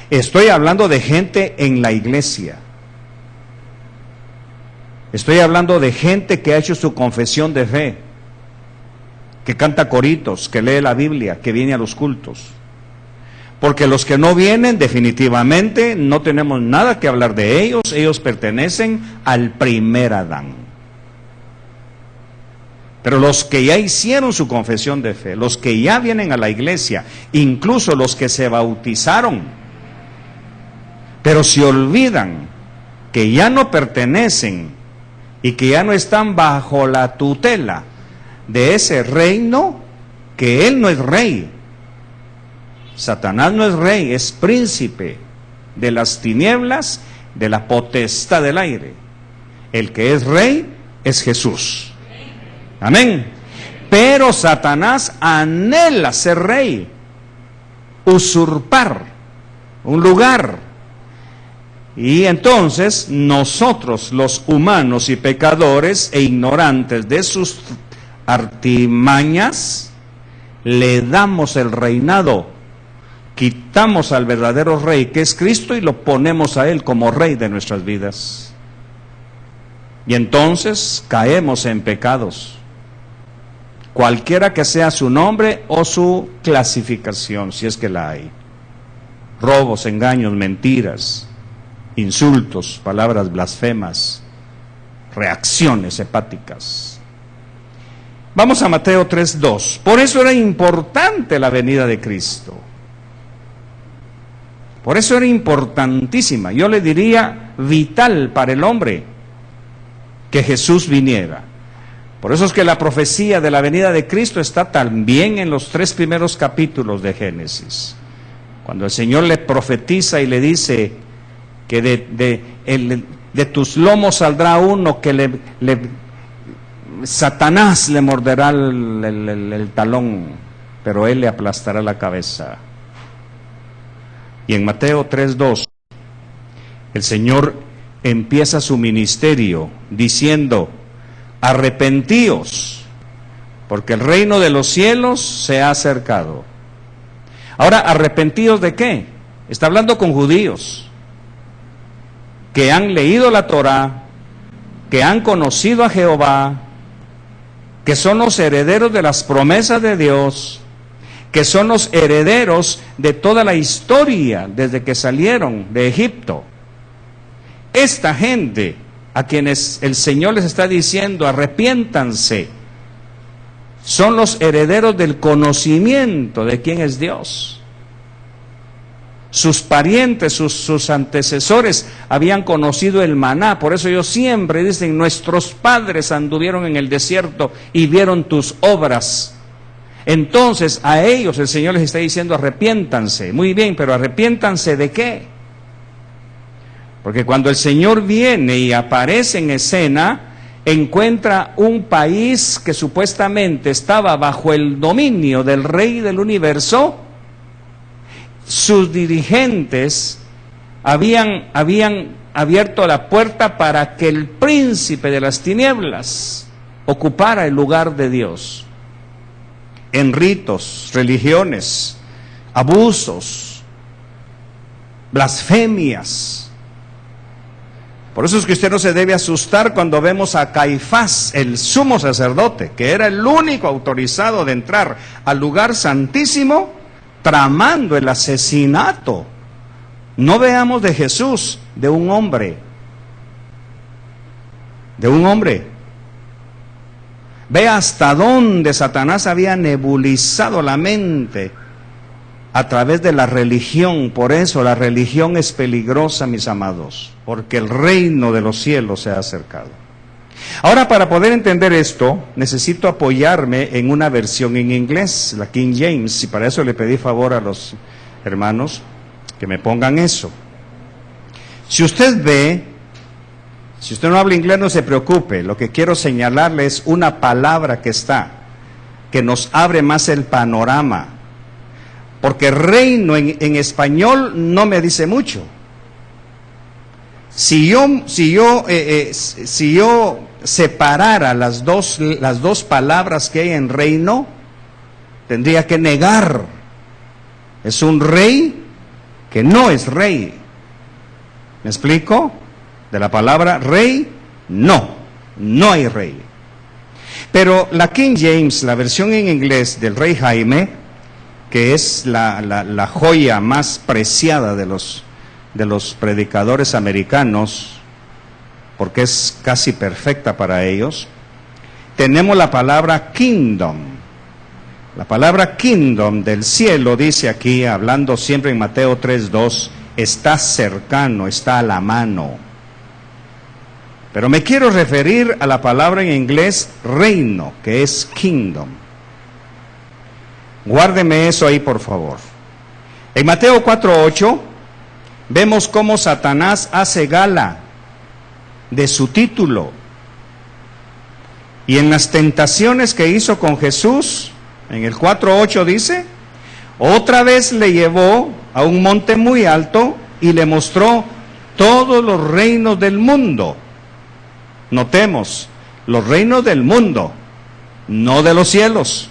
Estoy hablando de gente en la iglesia. Estoy hablando de gente que ha hecho su confesión de fe, que canta coritos, que lee la Biblia, que viene a los cultos. Porque los que no vienen, definitivamente no tenemos nada que hablar de ellos. Ellos pertenecen al primer Adán. Pero los que ya hicieron su confesión de fe, los que ya vienen a la iglesia, incluso los que se bautizaron, pero se olvidan que ya no pertenecen y que ya no están bajo la tutela de ese reino, que él no es rey. Satanás no es rey, es príncipe de las tinieblas, de la potestad del aire. El que es rey es Jesús. Amén. Pero Satanás anhela ser rey, usurpar un lugar. Y entonces nosotros, los humanos y pecadores e ignorantes de sus artimañas, le damos el reinado, quitamos al verdadero rey que es Cristo y lo ponemos a él como rey de nuestras vidas. Y entonces caemos en pecados, cualquiera que sea su nombre o su clasificación, si es que la hay. Robos, engaños, mentiras, insultos, palabras blasfemas, reacciones hepáticas. Vamos a Mateo 3:2. Por eso era importante la venida de Cristo. Por eso era importantísima, yo le diría vital para el hombre, que Jesús viniera. Por eso es que la profecía de la venida de Cristo está también en los 3 primeros capítulos de Génesis. Cuando el Señor le profetiza y le dice que de tus lomos saldrá uno que Satanás le morderá el talón, pero él le aplastará la cabeza. Y en Mateo 3:2, el Señor empieza su ministerio diciendo: arrepentíos, porque el reino de los cielos se ha acercado. Ahora, ¿arrepentíos de qué? Está hablando con judíos que han leído la Torá, que han conocido a Jehová, que son los herederos de las promesas de Dios, que son los herederos de toda la historia desde que salieron de Egipto. Esta gente a quienes el Señor les está diciendo arrepiéntanse, son los herederos del conocimiento de quién es Dios. Sus parientes, sus antecesores habían conocido el maná, por eso ellos siempre dicen: nuestros padres anduvieron en el desierto y vieron tus obras. Entonces a ellos el Señor les está diciendo arrepiéntanse. Muy bien, pero ¿arrepiéntanse de qué? Porque cuando el Señor viene y aparece en escena, encuentra un país que supuestamente estaba bajo el dominio del Rey del universo. Sus dirigentes habían abierto la puerta para que el príncipe de las tinieblas ocupara el lugar de Dios. En ritos, religiones, abusos, blasfemias. Por eso es que usted no se debe asustar cuando vemos a Caifás, el sumo sacerdote, que era el único autorizado de entrar al lugar santísimo, tramando el asesinato. No veamos de Jesús, de un hombre. De un hombre. Vea hasta dónde Satanás había nebulizado la mente a través de la religión. Por eso la religión es peligrosa, mis amados, porque el reino de los cielos se ha acercado. Ahora, para poder entender esto, necesito apoyarme en una versión en inglés, la King James, y para eso le pedí favor a los hermanos que me pongan eso. Si usted ve, si usted no habla inglés, no se preocupe, lo que quiero señalarle es una palabra que está, que nos abre más el panorama, porque reino en español no me dice mucho. Si yo separara las dos palabras que hay en reino, tendría que negar. Es un rey que no es rey. ¿Me explico? De la palabra rey, no hay rey. Pero la King James, la versión en inglés del rey Jaime, que es la joya más preciada de los predicadores americanos, porque es casi perfecta para ellos, tenemos la palabra kingdom. La palabra kingdom del cielo dice aquí, hablando siempre en Mateo 3:2, está cercano, está a la mano. Pero me quiero referir a la palabra en inglés reino, que es kingdom. Guárdeme eso ahí, por favor. En Mateo 4:8 vemos cómo Satanás hace gala de su título. Y en las tentaciones que hizo con Jesús, en el 4:8 dice, otra vez le llevó a un monte muy alto y le mostró todos los reinos del mundo. Notemos, los reinos del mundo, no de los cielos.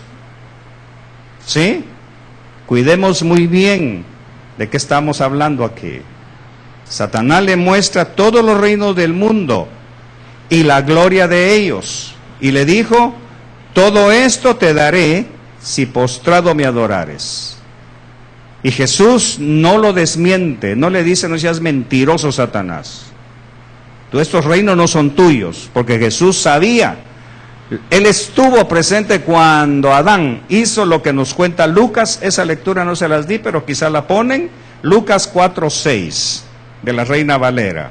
¿Sí? Cuidemos muy bien de qué estamos hablando aquí. Satanás le muestra todos los reinos del mundo y la gloria de ellos. Y le dijo, todo esto te daré si postrado me adorares. Y Jesús no lo desmiente, no le dice, no seas mentiroso, Satanás. Tú, estos reinos no son tuyos, porque Jesús sabía. Él estuvo presente cuando Adán hizo lo que nos cuenta Lucas. Esa lectura no se las di, pero quizá la ponen. Lucas 4:6, de la Reina Valera.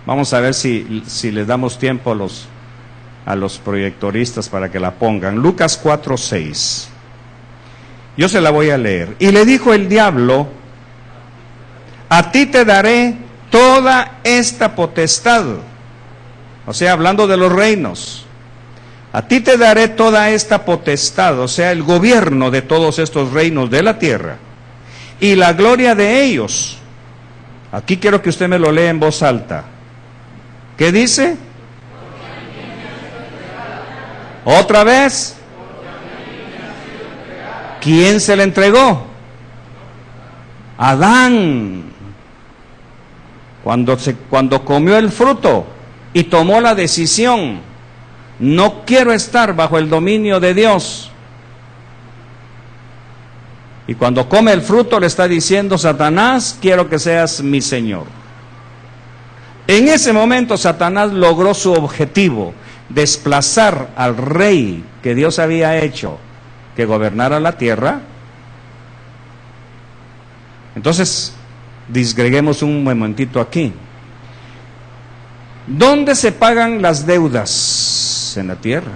Vamos a ver si les damos tiempo a los proyectoristas para que la pongan. Lucas 4:6. Yo se la voy a leer. Y le dijo el diablo, a ti te daré toda esta potestad. O sea, hablando de los reinos. A ti te daré toda esta potestad, o sea, el gobierno de todos estos reinos de la tierra. Y la gloria de ellos. Aquí quiero que usted me lo lea en voz alta. ¿Qué dice? Otra vez. ¿Quién se le entregó? Adán. Cuando comió el fruto y tomó la decisión, no quiero estar bajo el dominio de Dios. Y cuando come el fruto le está diciendo, Satanás, quiero que seas mi Señor. En ese momento Satanás logró su objetivo, desplazar al rey que Dios había hecho que gobernara la tierra. Entonces, disgreguemos un momentito aquí. ¿Dónde se pagan las deudas? En la tierra.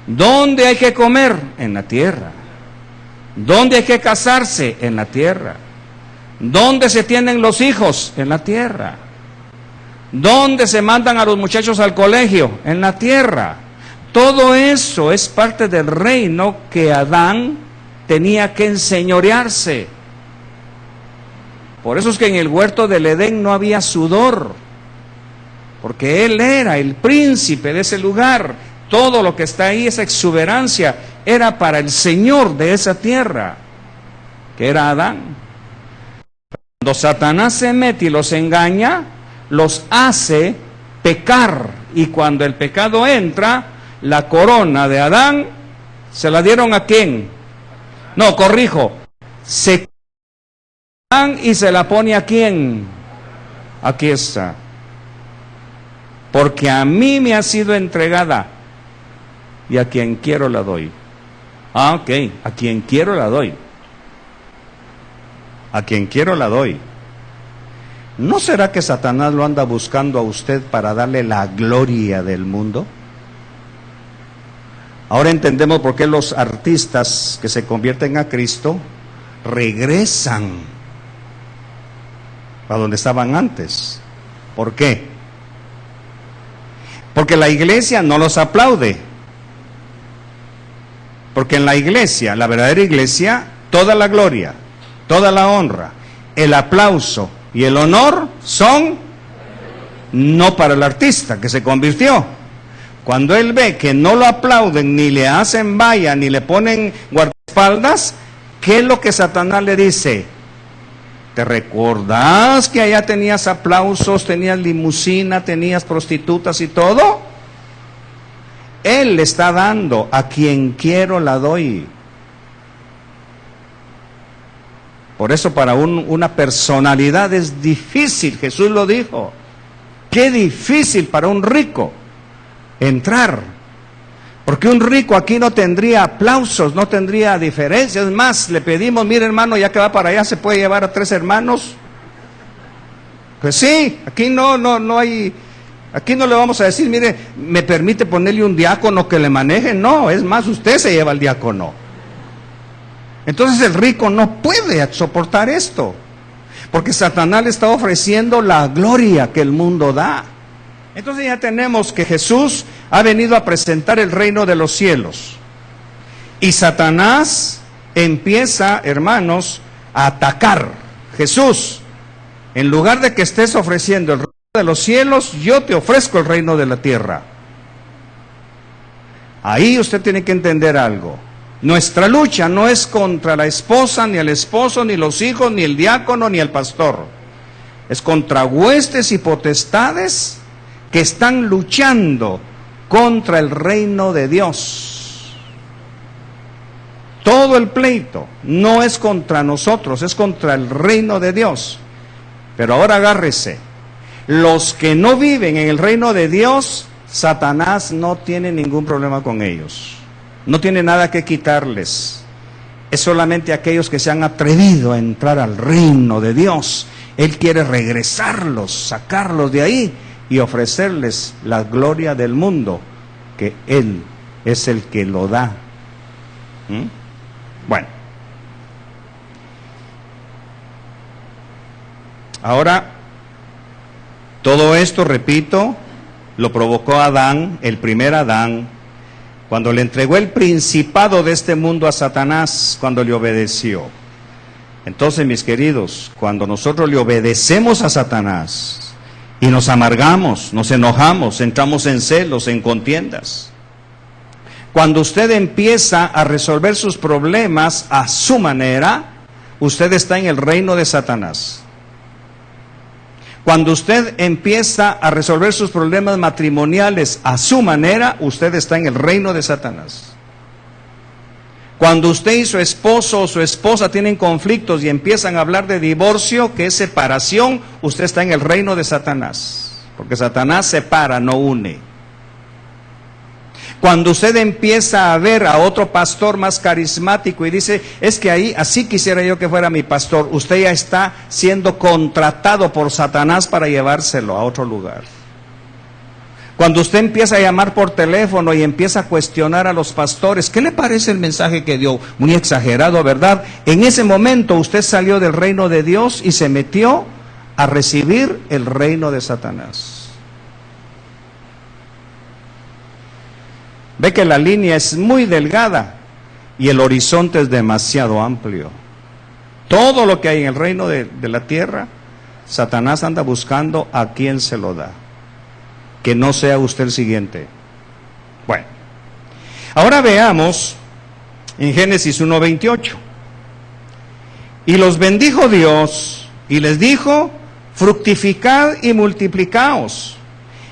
¿Dónde hay que comer? En la tierra. ¿Dónde hay que casarse? En la tierra. ¿Dónde se tienen los hijos? En la tierra. ¿Dónde se mandan a los muchachos al colegio? En la tierra. Todo eso es parte del reino que Adán tenía que enseñorearse. Por eso es que en el huerto del Edén no había sudor, porque él era el príncipe de ese lugar. Todo lo que está ahí, esa exuberancia, era para el Señor de esa tierra, que era Adán. Cuando Satanás se mete y los engaña, los hace pecar, y cuando el pecado entra, la corona de Adán, ¿se la dieron a quién? No, corrijo, se dan y se la pone a quién. Aquí está. Porque a mí me ha sido entregada y a quien quiero la doy. Ah, ok, a quien quiero la doy. A quien quiero la doy. ¿No será que Satanás lo anda buscando a usted para darle la gloria del mundo? Ahora entendemos por qué los artistas que se convierten a Cristo regresan a donde estaban antes. ¿Por qué? Porque la iglesia no los aplaude. Porque en la iglesia, la verdadera iglesia, toda la gloria, toda la honra, el aplauso y el honor son no para el artista que se convirtió. Cuando él ve que no lo aplauden, ni le hacen valla, ni le ponen guardaespaldas, ¿qué es lo que Satanás le dice? ¿Te recordás que allá tenías aplausos, tenías limusina, tenías prostitutas y todo? Él le está dando, a quien quiero la doy. Por eso para una personalidad es difícil, Jesús lo dijo. Qué difícil para un rico entrar. Porque un rico aquí no tendría aplausos, no tendría diferencias. Es más, le pedimos, mire hermano, ya que va para allá, ¿se puede llevar a 3 hermanos? Pues sí, aquí no hay, aquí no le vamos a decir, mire, ¿me permite ponerle un diácono que le maneje? No, es más, usted se lleva al diácono. Entonces el rico no puede soportar esto, porque Satanás le está ofreciendo la gloria que el mundo da. Entonces ya tenemos que Jesús ha venido a presentar el reino de los cielos. Y Satanás empieza, hermanos, a atacar. Jesús, en lugar de que estés ofreciendo el reino de los cielos, yo te ofrezco el reino de la tierra. Ahí usted tiene que entender algo. Nuestra lucha no es contra la esposa, ni el esposo, ni los hijos, ni el diácono, ni el pastor. Es contra huestes y potestades que están luchando contra el reino de Dios. Todo el pleito no es contra nosotros, es contra el reino de Dios. Pero ahora agárrese, los que no viven en el reino de Dios, Satanás no tiene ningún problema con ellos, no tiene nada que quitarles. Es solamente aquellos que se han atrevido a entrar al reino de Dios. Él quiere regresarlos, sacarlos de ahí y ofrecerles la gloria del mundo, que Él es el que lo da. Bueno, ahora, todo esto, repito, lo provocó Adán, el primer Adán, cuando le entregó el principado de este mundo a Satanás, cuando le obedeció. Entonces, mis queridos, cuando nosotros le obedecemos a Satanás, y nos amargamos, nos enojamos, entramos en celos, en contiendas. Cuando usted empieza a resolver sus problemas a su manera, usted está en el reino de Satanás. Cuando usted empieza a resolver sus problemas matrimoniales a su manera, usted está en el reino de Satanás. Cuando usted y su esposo o su esposa tienen conflictos y empiezan a hablar de divorcio, que es separación, usted está en el reino de Satanás. Porque Satanás separa, no une. Cuando usted empieza a ver a otro pastor más carismático y dice, es que ahí, así quisiera yo que fuera mi pastor, usted ya está siendo contratado por Satanás para llevárselo a otro lugar. Cuando usted empieza a llamar por teléfono y empieza a cuestionar a los pastores, ¿qué le parece el mensaje que dio? Muy exagerado, ¿verdad? En ese momento usted salió del reino de Dios y se metió a recibir el reino de Satanás. Ve que la línea es muy delgada y el horizonte es demasiado amplio. Todo lo que hay en el reino de la tierra, Satanás anda buscando a quien se lo da. Que no sea usted el siguiente. Bueno, ahora veamos en Génesis 1:28. Y los bendijo Dios y les dijo, fructificad y multiplicaos,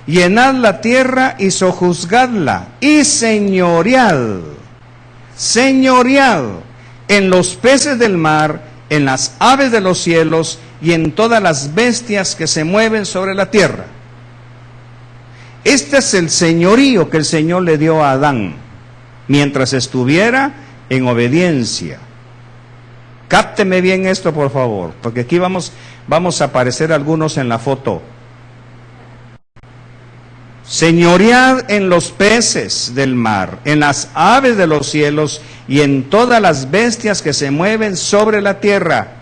llenad la tierra y sojuzgadla, y señoread en los peces del mar, en las aves de los cielos y en todas las bestias que se mueven sobre la tierra. Este es el señorío que el Señor le dio a Adán, mientras estuviera en obediencia. Cápteme bien esto, por favor, porque aquí vamos a aparecer algunos en la foto. Señoread en los peces del mar, en las aves de los cielos y en todas las bestias que se mueven sobre la tierra.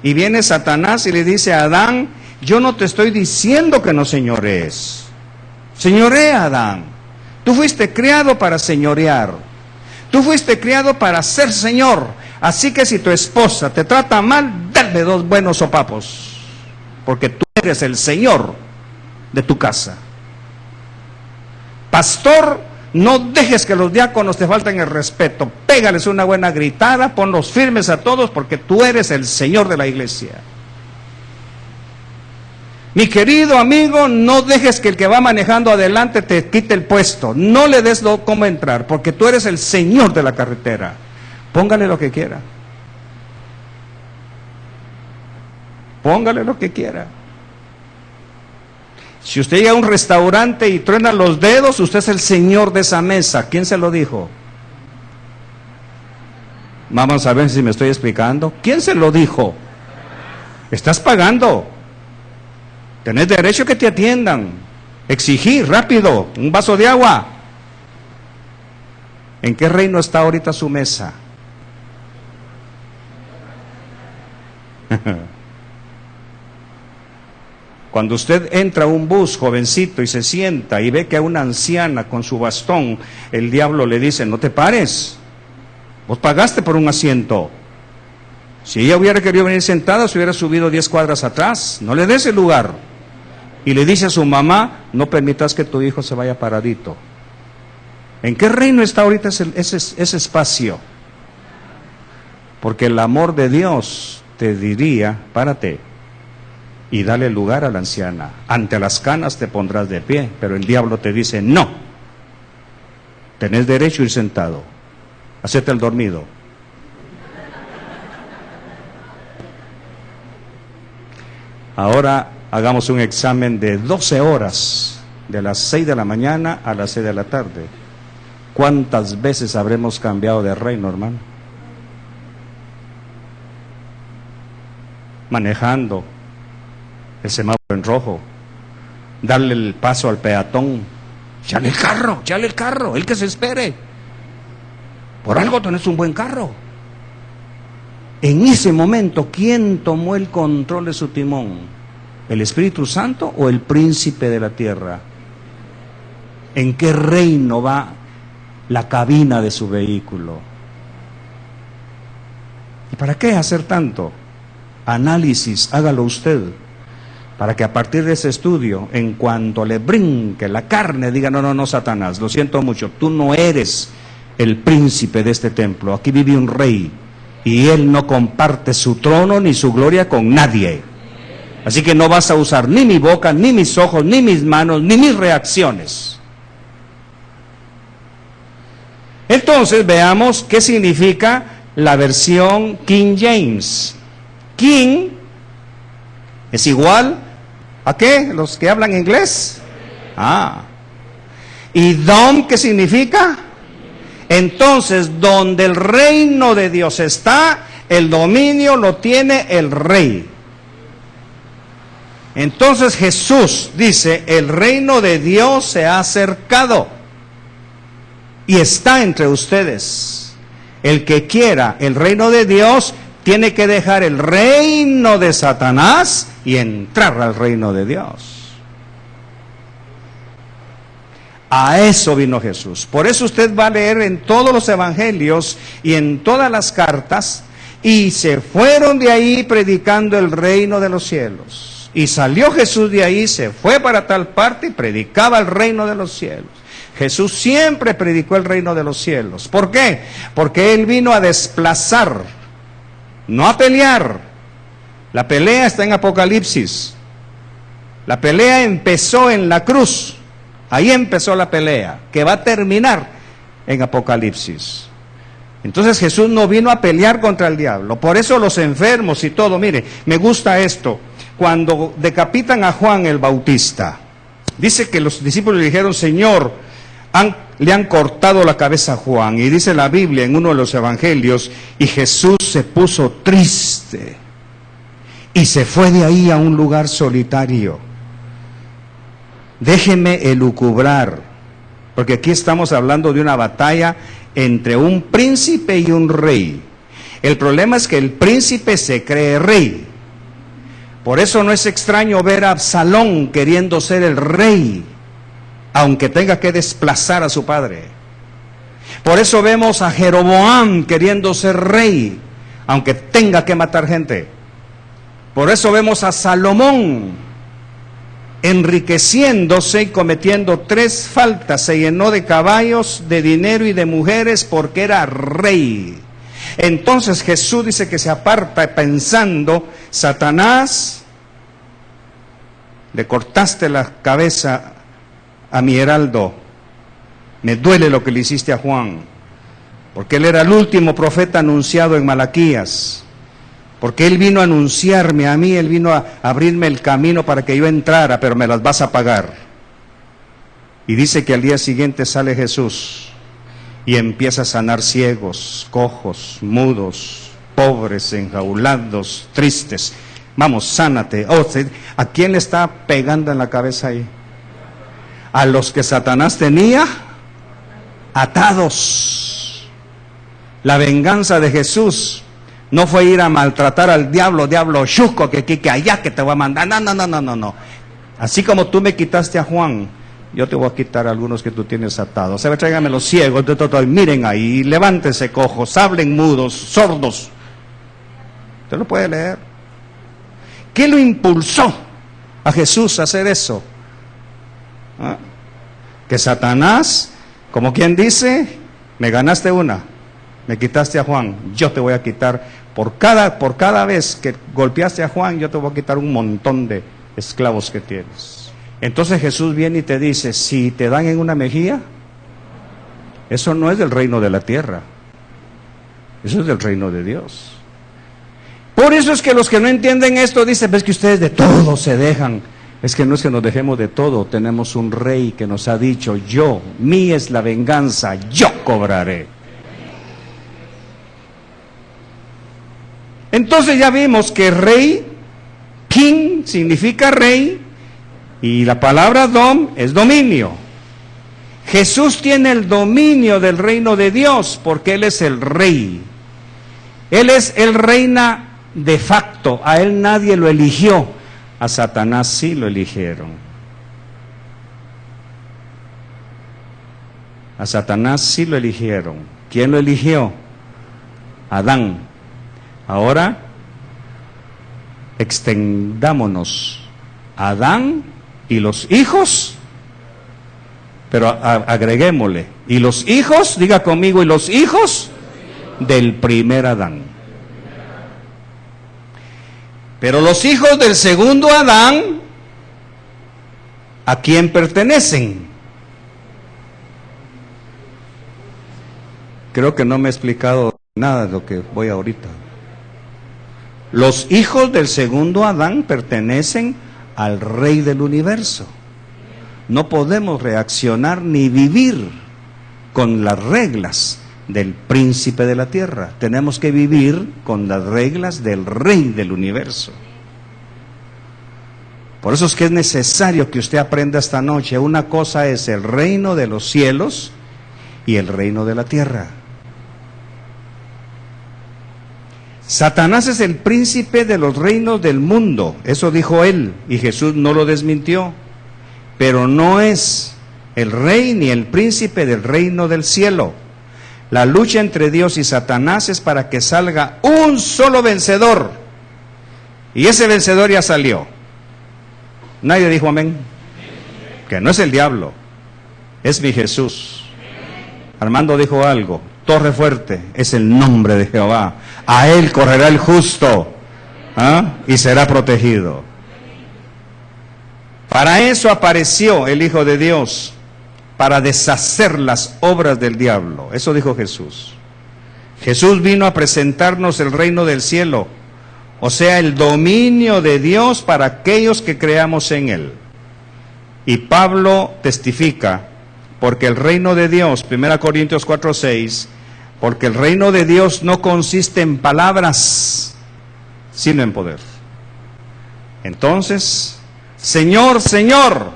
Y viene Satanás y le dice a Adán, yo no te estoy diciendo que no señorees. Señorea, Adán. Tú fuiste criado para señorear. Tú fuiste criado para ser señor. Así que si tu esposa te trata mal, dale 2 buenos sopapos. Porque tú eres el señor de tu casa. Pastor, No dejes que los diáconos te falten el respeto. Pégales una buena gritada, ponlos firmes a todos, porque tú eres el Señor de la iglesia. Mi querido amigo, no dejes que el que va manejando adelante te quite el puesto. No le des cómo entrar, porque tú eres el Señor de la carretera. Póngale lo que quiera. Póngale lo que quiera. Si usted llega a un restaurante y truena los dedos, usted es el señor de esa mesa. ¿Quién se lo dijo? Vamos a ver si me estoy explicando. ¿Quién se lo dijo? Estás pagando. Tenés derecho a que te atiendan. Exigir, rápido, un vaso de agua. ¿En qué reino está ahorita su mesa? Cuando usted entra a un bus, jovencito, y se sienta y ve que a una anciana con su bastón, el diablo le dice, no te pares, vos pagaste por un asiento. Si ella hubiera querido venir sentada, se hubiera subido 10 cuadras atrás, no le des el lugar. Y le dice a su mamá, no permitas que tu hijo se vaya paradito. ¿En qué reino está ahorita ese espacio? Porque el amor de Dios te diría, párate y dale lugar a la anciana. Ante las canas te pondrás de pie, pero el diablo te dice, no, tenés derecho a ir sentado, hacete el dormido. Ahora hagamos un examen de 12 horas, de las 6 de la mañana a las 6 de la tarde. ¿Cuántas veces habremos cambiado de reino, hermano? Manejando el semáforo en rojo, darle el paso al peatón, echale el carro, el que se espere. Por algo tenés un buen carro. En ese momento, ¿quién tomó el control de su timón? ¿El Espíritu Santo o el príncipe de la tierra? ¿En qué reino va la cabina de su vehículo? ¿Y para qué hacer tanto? Análisis, hágalo usted, para que a partir de ese estudio, en cuanto le brinque la carne, diga, no, Satanás, lo siento mucho, tú no eres el príncipe de este templo, aquí vive un rey, y él no comparte su trono ni su gloria con nadie. Así que no vas a usar ni mi boca, ni mis ojos, ni mis manos, ni mis reacciones. Entonces veamos qué significa la versión King James. King es igual ¿a qué? ¿Los que hablan inglés? ¿Y dom qué significa? Entonces, donde el reino de Dios está, el dominio lo tiene el rey. Entonces Jesús dice, el reino de Dios se ha acercado y está entre ustedes. El que quiera el reino de Dios tiene que dejar el reino de Satanás y entrar al reino de Dios. A eso vino Jesús. Por eso usted va a leer en todos los evangelios y en todas las cartas, y se fueron de ahí predicando el reino de los cielos. Y salió Jesús de ahí, se fue para tal parte y predicaba el reino de los cielos. Jesús siempre predicó el reino de los cielos. ¿Por qué? Porque Él vino a desplazar, no a pelear. La pelea está en Apocalipsis. La pelea empezó en la cruz. Ahí empezó la pelea, que va a terminar en Apocalipsis. Entonces Jesús no vino a pelear contra el diablo. Por eso los enfermos y todo, mire, me gusta esto. Cuando decapitan a Juan el Bautista, dice que los discípulos le dijeron, Señor, le han cortado la cabeza a Juan. Y dice la Biblia en uno de los evangelios, y Jesús se puso triste y se fue de ahí a un lugar solitario. Déjeme elucubrar, porque aquí estamos hablando de una batalla entre un príncipe y un rey. El problema es que el príncipe se cree rey. Por eso no es extraño ver a Absalón queriendo ser el rey, aunque tenga que desplazar a su padre. Por eso vemos a Jeroboam queriendo ser rey, aunque tenga que matar gente. Por eso vemos a Salomón enriqueciéndose y cometiendo 3 faltas, se llenó de caballos, de dinero y de mujeres porque era rey. Entonces Jesús dice que se aparta pensando: Satanás, le cortaste la cabeza a mi heraldo, me duele lo que le hiciste a Juan, porque él era el último profeta anunciado en Malaquías, porque él vino a anunciarme a mí, él vino a abrirme el camino para que yo entrara, pero me las vas a pagar. Y dice que al día siguiente sale Jesús y empieza a sanar ciegos, cojos, mudos, pobres, enjaulados, tristes. Vamos, sánate. Oh, ¿a quién le está pegando en la cabeza ahí? A los que Satanás tenía atados. La venganza de Jesús no fue ir a maltratar al diablo chuco, que aquí, que allá, que te voy a mandar. No. Así como tú me quitaste a Juan, yo te voy a quitar a algunos que tú tienes atados. O sea, tráigame los ciegos, miren ahí, levántense cojos, hablen mudos, sordos. Usted lo puede leer. ¿Qué lo impulsó a Jesús a hacer eso? ¿Ah? Que Satanás, como quien dice, me ganaste una, me quitaste a Juan, yo te voy a quitar, por cada vez que golpeaste a Juan, yo te voy a quitar un montón de esclavos que tienes. Entonces Jesús viene y te dice: si te dan en una mejilla, eso no es del reino de la tierra, eso es del reino de Dios. Por eso es que los que no entienden esto dicen: ves que ustedes de todo se dejan. Es que no es que nos dejemos de todo, tenemos un rey que nos ha dicho: mí es la venganza, yo cobraré. Entonces ya vimos que rey, king, significa rey, y la palabra dom es dominio. Jesús tiene el dominio del reino de Dios porque Él es el rey. Él reina de facto, a Él nadie lo eligió, a Satanás sí lo eligieron. A Satanás sí lo eligieron. ¿Quién lo eligió? Adán. Ahora, extendámonos. Adán y los hijos, pero agreguémosle, y los hijos, diga conmigo, y los hijos del primer Adán. Pero los hijos del segundo Adán, ¿a quién pertenecen? Creo que no me he explicado nada de lo que voy ahorita. Los hijos del segundo Adán pertenecen al Rey del universo. No podemos reaccionar ni vivir con las reglas del príncipe de la tierra. Tenemos que vivir con las reglas del Rey del universo. Por eso es que es necesario que usted aprenda esta noche. Una cosa es el reino de los cielos y el reino de la tierra. Satanás es el príncipe de los reinos del mundo, eso dijo él, y Jesús no lo desmintió, pero no es el rey ni el príncipe del reino del cielo. La lucha entre Dios y Satanás es para que salga un solo vencedor, y ese vencedor ya salió. Nadie dijo amén. Que no es el diablo, es mi Jesús. Armando dijo algo: torre fuerte es el nombre de Jehová, a él correrá el justo, y será protegido. Para eso apareció el Hijo de Dios, para deshacer las obras del diablo. Eso dijo Jesús. Jesús vino a presentarnos el reino del cielo, o sea, el dominio de Dios para aquellos que creamos en Él. Y Pablo testifica, porque el reino de Dios, 1 Corintios 4:6, porque el reino de Dios no consiste en palabras, sino en poder. Entonces, Señor, Señor.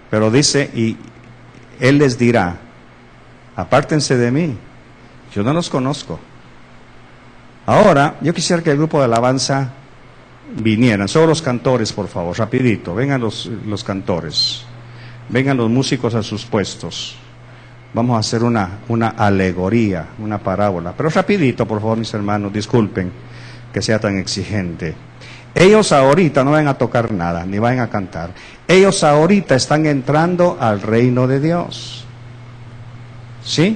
Pero dice, y Él les dirá: apártense de mí, yo no los conozco. Ahora, yo quisiera que el grupo de alabanza vinieran, solo los cantores, por favor, rapidito, vengan los cantores, vengan los músicos a sus puestos. Vamos a hacer una alegoría, una parábola, pero rapidito, por favor, mis hermanos, disculpen que sea tan exigente. Ellos ahorita no van a tocar nada, ni van a cantar. Ellos ahorita están entrando al reino de Dios. ¿Sí?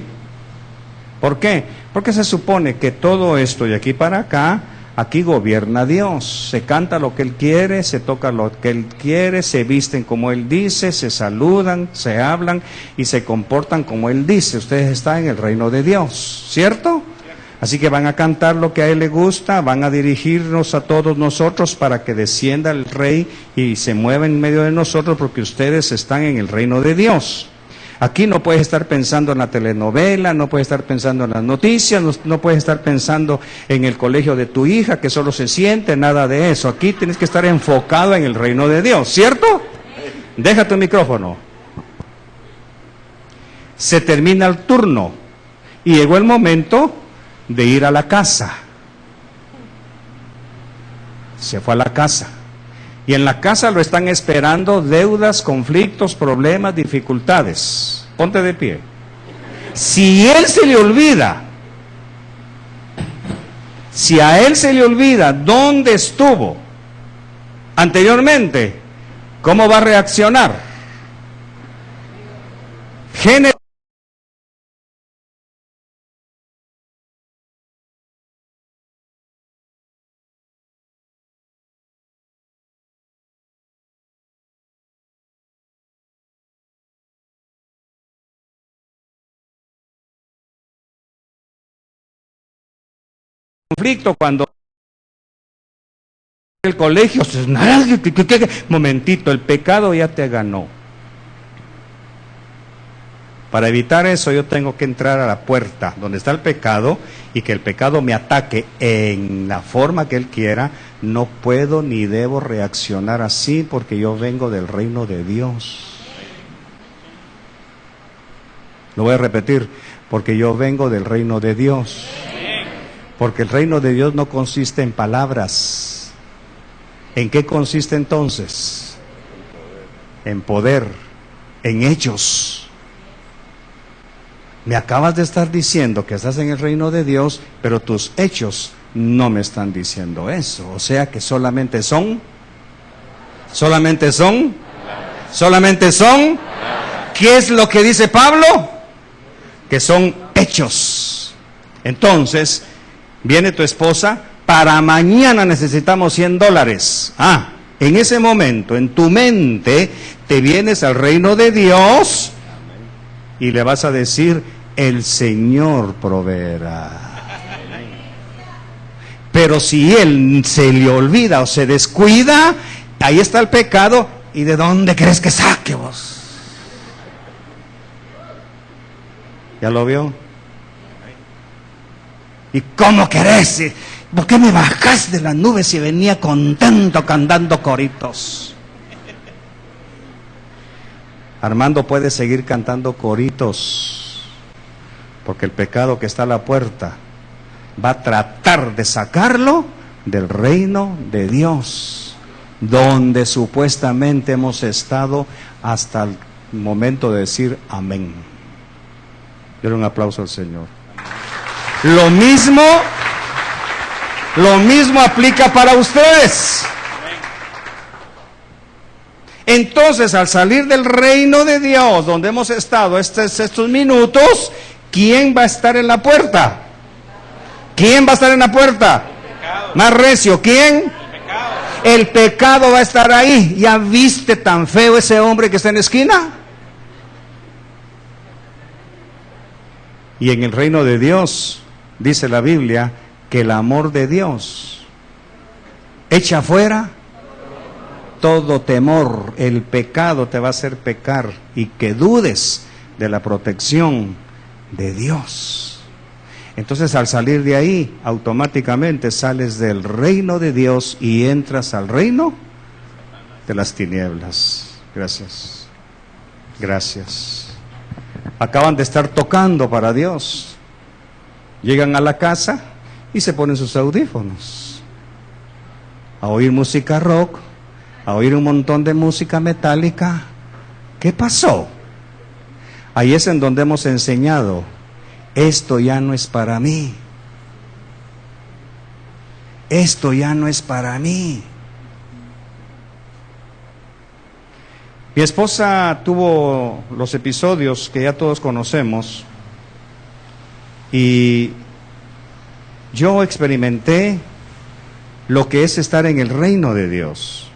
¿Por qué? Porque se supone que todo esto de aquí para acá, aquí gobierna Dios. Se canta lo que Él quiere, se toca lo que Él quiere, se visten como Él dice, se saludan, se hablan y se comportan como Él dice. Ustedes están en el reino de Dios, ¿cierto? Así que van a cantar lo que a Él le gusta, van a dirigirnos a todos nosotros para que descienda el Rey y se mueva en medio de nosotros, porque ustedes están en el reino de Dios. Aquí no puedes estar pensando en la telenovela, no puedes estar pensando en las noticias, no puedes estar pensando en el colegio de tu hija que solo se siente, nada de eso. Aquí tienes que estar enfocado en el reino de Dios, ¿cierto? Deja tu micrófono. Se termina el turno y llegó el momento de ir a la casa. Se fue a la casa. Y en la casa lo están esperando deudas, conflictos, problemas, dificultades. Ponte de pie. Si a él se le olvida dónde estuvo anteriormente, ¿cómo va a reaccionar? Génesis. Conflicto cuando el colegio, momentito, el pecado ya te ganó. Para evitar eso yo tengo que entrar a la puerta donde está el pecado y que el pecado me ataque en la forma que él quiera. No puedo ni debo reaccionar así porque yo vengo del reino de Dios. Lo voy a repetir, porque yo vengo del reino de Dios. Porque el reino de Dios no consiste en palabras. ¿En qué consiste entonces? En poder, en hechos. Me acabas de estar diciendo que estás en el reino de Dios, pero tus hechos no me están diciendo eso. O sea que solamente son. ¿Qué es lo que dice Pablo? Que son hechos. Entonces, viene tu esposa, para mañana necesitamos $100. En ese momento, en tu mente, te vienes al reino de Dios y le vas a decir, el Señor proveerá. Pero si él se le olvida o se descuida, ahí está el pecado. ¿Y de dónde crees que saque vos? ¿Ya lo vio? ¿Y cómo querés? ¿Por qué me bajás de las nubes si venía contento cantando coritos? Armando puede seguir cantando coritos, porque el pecado que está a la puerta va a tratar de sacarlo del reino de Dios, donde supuestamente hemos estado hasta el momento de decir amén. Denle un aplauso al Señor. Lo mismo aplica para ustedes. Entonces, al salir del reino de Dios, donde hemos estado estos minutos, ¿quién va a estar en la puerta? ¿Quién va a estar en la puerta? Más recio, ¿quién? El pecado va a estar ahí. ¿Ya viste tan feo ese hombre que está en la esquina? Y en el reino de Dios, dice la Biblia, que el amor de Dios echa fuera todo temor. El pecado te va a hacer pecar y que dudes de la protección de Dios. Entonces, al salir de ahí, automáticamente sales del reino de Dios y entras al reino de las tinieblas. Gracias. Gracias. Acaban de estar tocando para Dios. Llegan a la casa y se ponen sus audífonos a oír música rock, a oír un montón de música metálica. ¿Qué pasó? Ahí es en donde hemos enseñado, esto ya no es para mí. Esto ya no es para mí. Mi esposa tuvo los episodios que ya todos conocemos y yo experimenté lo que es estar en el reino de Dios.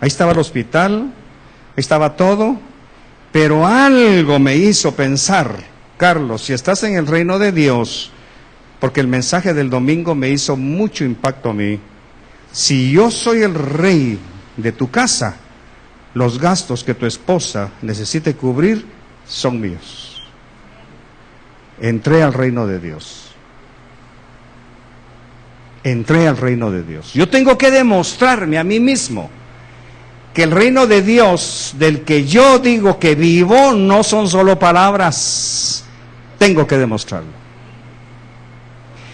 Ahí estaba el hospital, ahí estaba todo, pero algo me hizo pensar, Carlos, si estás en el reino de Dios, porque el mensaje del domingo me hizo mucho impacto a mí, si yo soy el rey de tu casa, los gastos que tu esposa necesite cubrir son míos. Entré al reino de Dios. Entré al reino de Dios. Yo tengo que demostrarme a mí mismo que el reino de Dios, del que yo digo que vivo, no son solo palabras. Tengo que demostrarlo.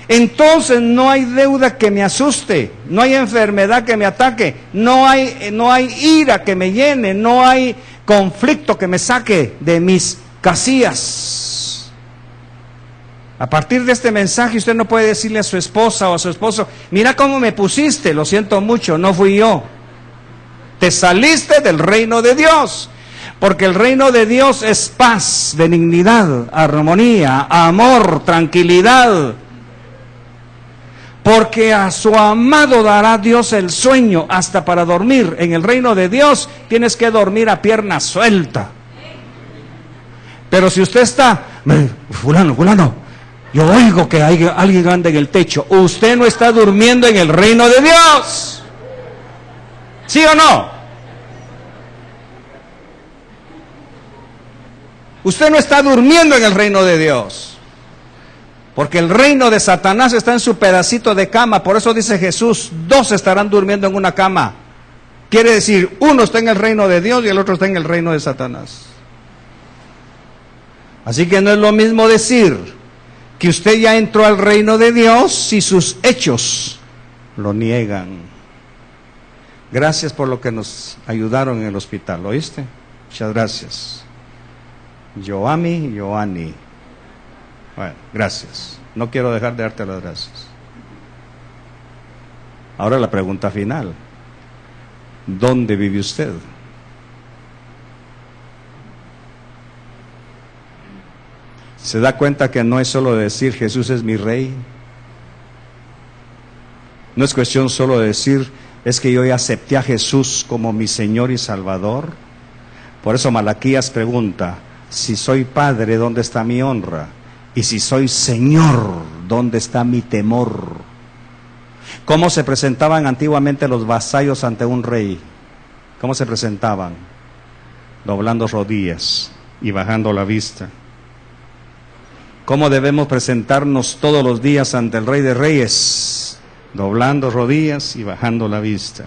Entonces no hay deuda que me asuste, no hay enfermedad que me ataque, no hay ira que me llene, no hay conflicto que me saque de mis casillas. A partir de este mensaje usted no puede decirle a su esposa o a su esposo, mira cómo me pusiste, lo siento mucho, no fui yo. Te saliste del reino de Dios, porque el reino de Dios es paz, benignidad, armonía, amor, tranquilidad. Porque a su amado dará Dios el sueño hasta para dormir. En el reino de Dios tienes que dormir a pierna suelta. Pero si usted está, fulano, yo oigo que alguien anda en el techo. Usted no está durmiendo en el reino de Dios. ¿Sí o no? Usted no está durmiendo en el reino de Dios. Porque el reino de Satanás está en su pedacito de cama. Por eso dice Jesús, 2 estarán durmiendo en una cama. Quiere decir, uno está en el reino de Dios y el otro está en el reino de Satanás. Así que no es lo mismo decir que usted ya entró al reino de Dios si sus hechos lo niegan. Gracias por lo que nos ayudaron en el hospital, ¿oíste? Muchas gracias. Yoami, Yoani. Bueno, gracias. No quiero dejar de darte las gracias. Ahora la pregunta final. ¿Dónde vive usted? ¿Se da cuenta que no es solo decir Jesús es mi rey? No es cuestión solo de decir es que yo ya acepté a Jesús como mi Señor y Salvador. Por eso Malaquías pregunta, si soy padre, ¿dónde está mi honra? Y si soy Señor, ¿dónde está mi temor? ¿Cómo se presentaban antiguamente los vasallos ante un rey? ¿Cómo se presentaban? Doblando rodillas y bajando la vista. ¿Cómo debemos presentarnos todos los días ante el Rey de Reyes? Doblando rodillas y bajando la vista.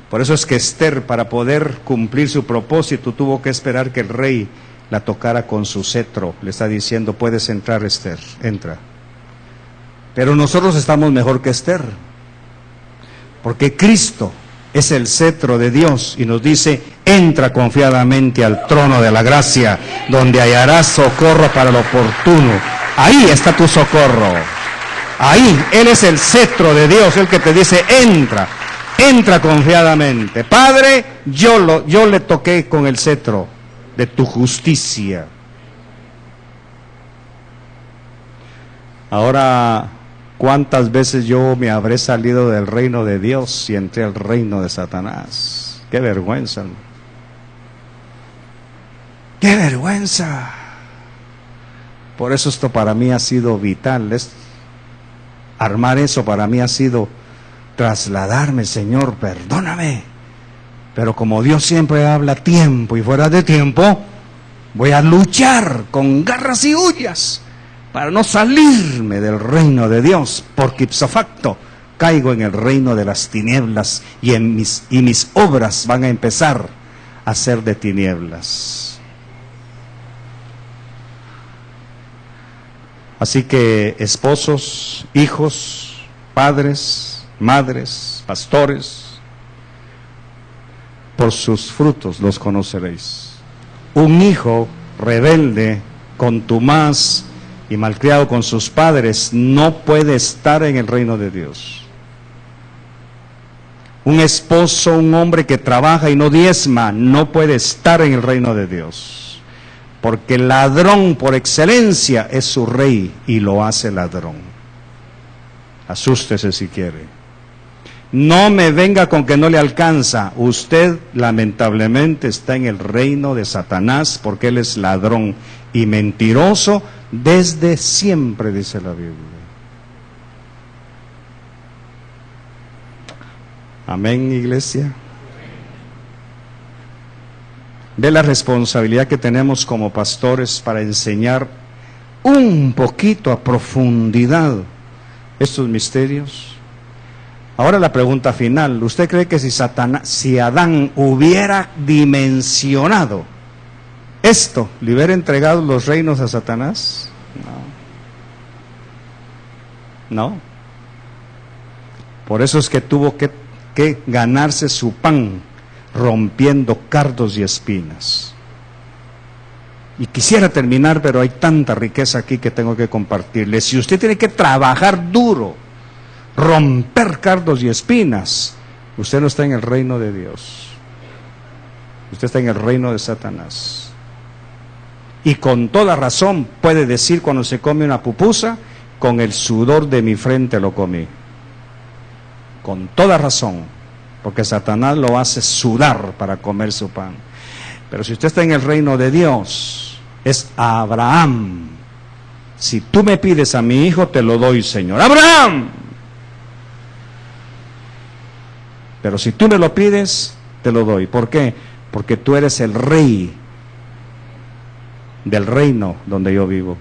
Por eso es que Esther, para poder cumplir su propósito, tuvo que esperar que el rey la tocara con su cetro. Le está diciendo, puedes entrar, Esther, entra. Pero nosotros estamos mejor que Esther, porque Cristo es el cetro de Dios y nos dice, entra confiadamente al trono de la gracia, donde hallarás socorro para lo oportuno. Ahí está tu socorro. Ahí, Él es el cetro de Dios, el que te dice, entra confiadamente. Padre, yo le toqué con el cetro de tu justicia. Ahora, ¿cuántas veces yo me habré salido del reino de Dios y entré al reino de Satanás? ¡Qué vergüenza! ¡Qué vergüenza! Por eso esto para mí ha sido vital. Armar eso para mí ha sido trasladarme, Señor, perdóname. Pero como Dios siempre habla a tiempo y fuera de tiempo, voy a luchar con garras y uñas para no salirme del reino de Dios, porque ipso facto caigo en el reino de las tinieblas y mis obras van a empezar a ser de tinieblas. Así que esposos, hijos, padres, madres, pastores, por sus frutos los conoceréis. Un hijo rebelde, contumaz y malcriado con sus padres no puede estar en el reino de Dios. Un esposo, un hombre que trabaja y no diezma, no puede estar en el reino de Dios. Porque el ladrón por excelencia es su rey y lo hace ladrón. Asústese si quiere. No me venga con que no le alcanza. Usted lamentablemente está en el reino de Satanás porque él es ladrón y mentiroso desde siempre, dice la Biblia. Amén, iglesia. Ve la responsabilidad que tenemos como pastores para enseñar un poquito a profundidad estos misterios. Ahora la pregunta final, ¿usted cree que si Adán hubiera dimensionado esto, le hubiera entregado los reinos a Satanás? No. Por eso es que tuvo que ganarse su pan rompiendo cardos y espinas. Y quisiera terminar, pero hay tanta riqueza aquí que tengo que compartirles. Si usted tiene que trabajar duro, romper cardos y espinas, usted no está en el reino de Dios. Usted está en el reino de Satanás. Y con toda razón puede decir cuando se come una pupusa, con el sudor de mi frente lo comí. Con toda razón, porque Satanás lo hace sudar para comer su pan. Pero si usted está en el reino de Dios, es Abraham. Si tú me pides a mi hijo, te lo doy, Señor. ¡Abraham! Pero si tú me lo pides, te lo doy. ¿Por qué? Porque tú eres el rey del reino donde yo vivo.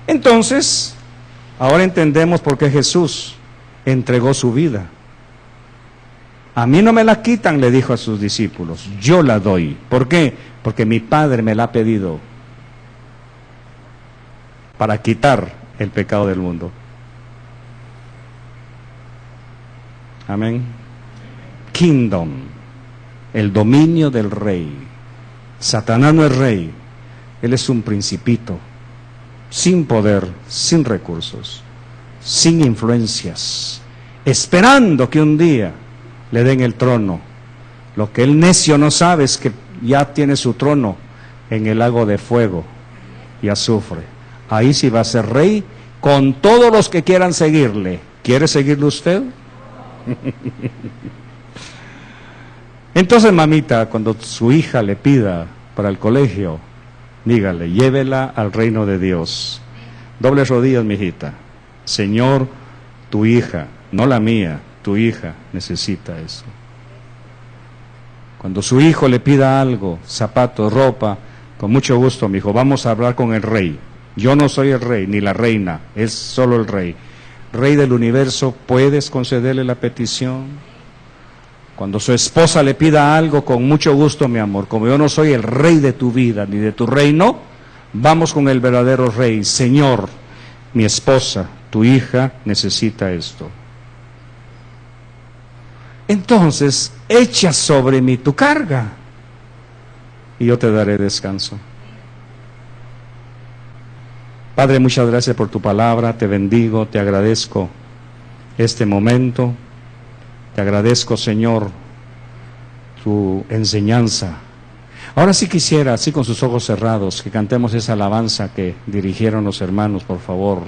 Entonces, ahora entendemos por qué Jesús entregó su vida. A mí no me la quitan, le dijo a sus discípulos, yo la doy. ¿Por qué? Porque mi Padre me la ha pedido para quitar el pecado del mundo. Amén. Kingdom, el dominio del rey. Satanás no es rey, él es un principito, sin poder, sin recursos, sin influencias, esperando que un día le den el trono. Lo que el necio no sabe es que ya tiene su trono en el lago de fuego y azufre. Ahí sí va a ser rey con todos los que quieran seguirle. ¿Quiere seguirle usted? Entonces, mamita, cuando su hija le pida para el colegio, dígale, llévela al reino de Dios. Doble rodillas, mijita. Señor, tu hija, no la mía, tu hija necesita eso. Cuando su hijo le pida algo, zapatos, ropa, con mucho gusto, mi hijo, vamos a hablar con el rey. Yo no soy el rey, ni la reina, es solo el rey. Rey del universo, ¿puedes concederle la petición? Cuando su esposa le pida algo, con mucho gusto, mi amor, como yo no soy el rey de tu vida, ni de tu reino, vamos con el verdadero rey. Señor, mi esposa, tu hija necesita esto. Entonces, echa sobre mí tu carga y yo te daré descanso. Padre, muchas gracias por tu palabra, te bendigo, te agradezco este momento, te agradezco, Señor, tu enseñanza. Ahora sí quisiera, así con sus ojos cerrados, que cantemos esa alabanza que dirigieron los hermanos, por favor.